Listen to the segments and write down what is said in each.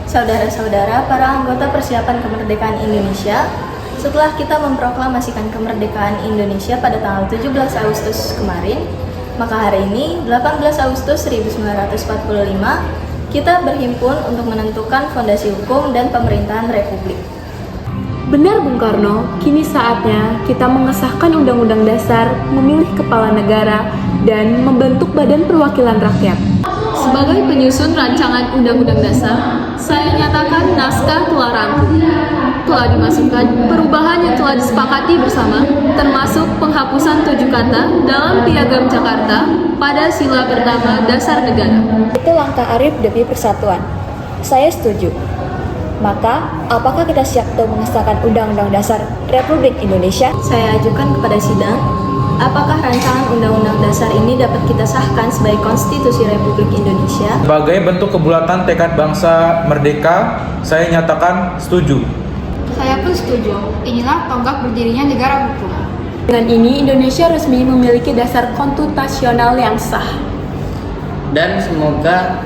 Saudara-saudara, para anggota persiapan kemerdekaan Indonesia, setelah kita memproklamasikan kemerdekaan Indonesia pada tanggal 17 Agustus kemarin, maka hari ini, 18 Agustus 1945, kita berhimpun untuk menentukan fondasi hukum dan pemerintahan Republik. Benar Bung Karno, kini saatnya kita mengesahkan Undang-Undang Dasar, memilih kepala negara, dan membentuk Badan Perwakilan Rakyat. Sebagai penyusun rancangan Undang-Undang Dasar, saya nyatakan naskah telah rampung. Telah dimasukkan perubahan yang telah disepakati bersama, termasuk penghapusan 7 kata dalam Piagam Jakarta pada sila pertama Dasar Negara. Itu langkah Arif demi persatuan. Saya setuju. Maka, apakah kita siap untuk mengesahkan Undang-Undang Dasar Republik Indonesia? Saya ajukan kepada sidang, apakah rancangan Undang-Undang Dasar ini dapat kita sahkan sebagai Konstitusi Republik Indonesia? Sebagai bentuk kebulatan tekad bangsa merdeka, saya nyatakan setuju. Saya pun setuju. Inilah tonggak berdirinya negara hukum. Dengan ini, Indonesia resmi memiliki dasar konstitusional yang sah. Dan semoga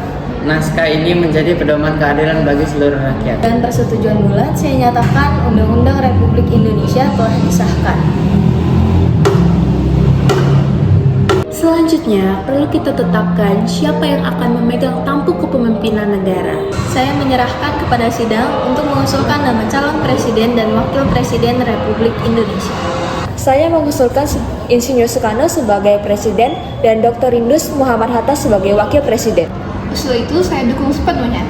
naskah ini menjadi pedoman keadilan bagi seluruh rakyat. Dan persetujuan bulat, saya nyatakan Undang-Undang Republik Indonesia telah disahkan. Selanjutnya, perlu kita tetapkan siapa yang akan memegang tampuk kepemimpinan negara. Saya menyerahkan kepada sidang untuk mengusulkan nama calon presiden dan wakil presiden Republik Indonesia. Saya mengusulkan Insinyur Soekarno sebagai presiden dan Dr. Indus Muhammad Hatta sebagai wakil presiden. Usul itu saya dukung sepenuhnya.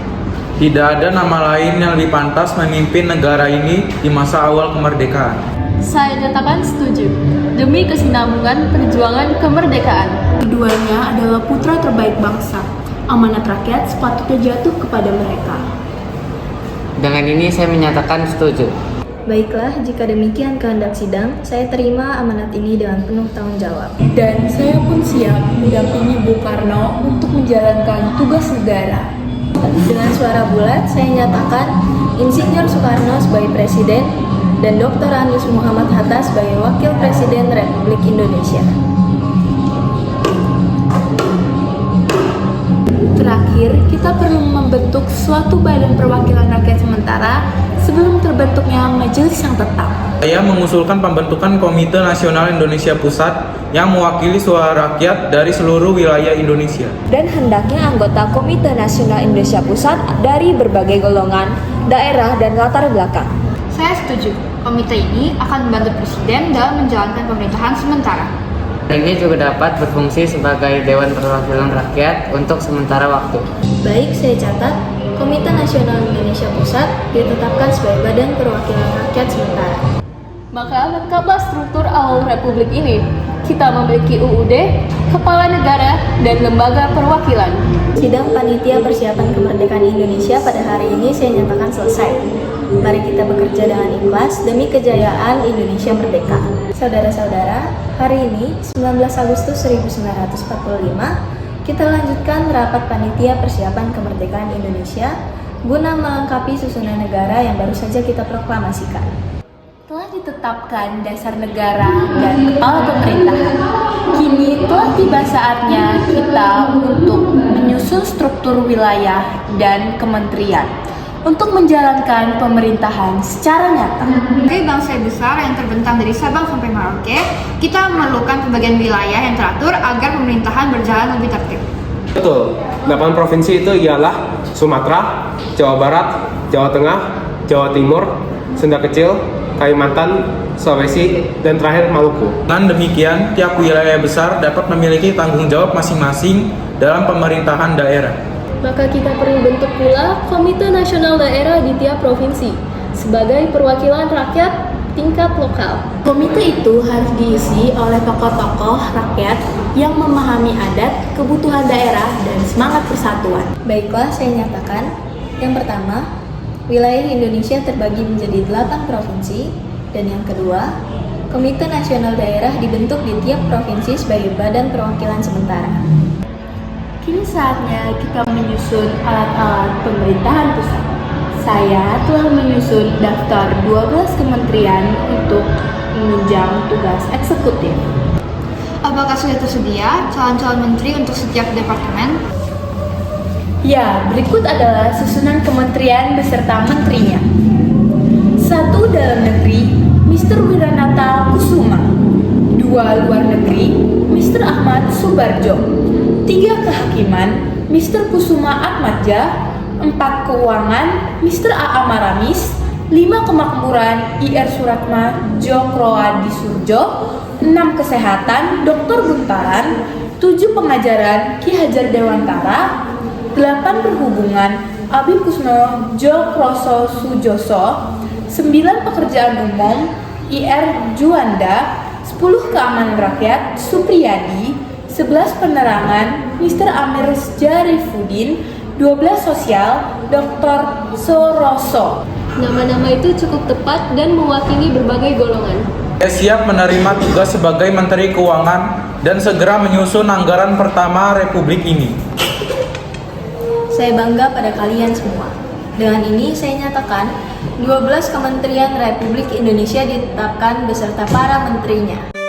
Tidak ada nama lain yang lebih pantas memimpin negara ini di masa awal kemerdekaan. Saya nyatakan setuju, demi kesinambungan perjuangan kemerdekaan. Keduanya adalah putra terbaik bangsa. Amanat rakyat sepatutnya jatuh kepada mereka. Dengan ini saya menyatakan setuju. Baiklah, jika demikian kehendak sidang, saya terima amanat ini dengan penuh tanggung jawab. Dan saya pun siap mendampingi Bung Karno untuk menjalankan tugas negara. Dengan suara bulat, saya nyatakan Insinyur Soekarno sebagai presiden dan Dr. Andus Muhammad Hatta sebagai wakil presiden Republik Indonesia. Terakhir, kita perlu membentuk suatu badan perwakilan rakyat sementara sebelum terbentuknya majelis yang tetap. Saya mengusulkan pembentukan Komite Nasional Indonesia Pusat yang mewakili suara rakyat dari seluruh wilayah Indonesia. Dan hendaknya anggota Komite Nasional Indonesia Pusat dari berbagai golongan, daerah, dan latar belakang. Saya setuju. Komite ini akan membantu Presiden dalam menjalankan pemerintahan sementara. Ini juga dapat berfungsi sebagai Dewan Perwakilan Rakyat untuk sementara waktu. Baik, saya catat, Komite Nasional Indonesia Pusat ditetapkan sebagai Badan Perwakilan Rakyat sementara. Maka lengkaplah struktur awal Republik ini. Kita memiliki UUD, Kepala Negara, dan Lembaga Perwakilan. Sidang Panitia Persiapan Kemerdekaan Indonesia pada hari ini saya nyatakan selesai. Mari kita bekerja dengan ikhlas demi kejayaan Indonesia merdeka. Saudara-saudara, hari ini 19 Agustus 1945, kita lanjutkan rapat Panitia Persiapan Kemerdekaan Indonesia guna melengkapi susunan negara yang baru saja kita proklamasikan. Telah ditetapkan dasar negara dan kepala pemerintahan. Kini telah tiba saatnya kita untuk menyusun struktur wilayah dan kementerian untuk menjalankan pemerintahan secara nyata. Sebagai bangsa besar yang terbentang dari Sabang sampai Merauke, kita memerlukan pembagian wilayah yang teratur agar pemerintahan berjalan lebih tertib. Betul, 8 provinsi itu ialah Sumatera, Jawa Barat, Jawa Tengah, Jawa Timur, Sunda Kecil, Kalimantan, Sulawesi, dan terakhir Maluku. Dengan demikian, tiap wilayah besar dapat memiliki tanggung jawab masing-masing dalam pemerintahan daerah. Maka kita perlu bentuk pula Komite Nasional Daerah di tiap provinsi sebagai perwakilan rakyat tingkat lokal. Komite itu harus diisi oleh tokoh-tokoh rakyat yang memahami adat, kebutuhan daerah, dan semangat persatuan. Baiklah, saya nyatakan, yang pertama, wilayah Indonesia terbagi menjadi 8 provinsi, dan yang kedua, Komite Nasional Daerah dibentuk di tiap provinsi sebagai badan perwakilan sementara. Kini saatnya kita menyusun alat-alat pemerintahan pusat. Saya telah menyusun daftar 12 kementerian untuk menunjang tugas eksekutif. Apakah sudah tersedia calon-calon menteri untuk setiap departemen? Ya, berikut adalah susunan kementerian beserta menterinya. 1. Dalam negeri, Mr. Wiranata Kusuma. 2. Luar negeri, Mr. Ahmad Subarjo. 3. Kehakiman, Mr. Kusuma Atmadja. 4. Keuangan, Mr. A.A. Maramis. 5. Kemakmuran, I.R. Suratma Jokroadi Surjo. 6. Kesehatan, Dr. Buntaran. 7. Pengajaran, Ki Hajar Dewantara. 8. Perhubungan, Abi Kusno Jokroso Sujoso. 9. Pekerjaan umum, I.R. Juanda. 10. Keamanan rakyat, Supriyadi. 11. Penerangan, Mr. Amir Jarifuddin. 12. Sosial, Dr. Soroso. Nama-nama itu cukup tepat dan mewakili berbagai golongan. Saya siap menerima tugas sebagai Menteri Keuangan dan segera menyusun anggaran pertama Republik ini. Saya bangga pada kalian semua. Dengan ini saya nyatakan 12 Kementerian Republik Indonesia ditetapkan beserta para menterinya.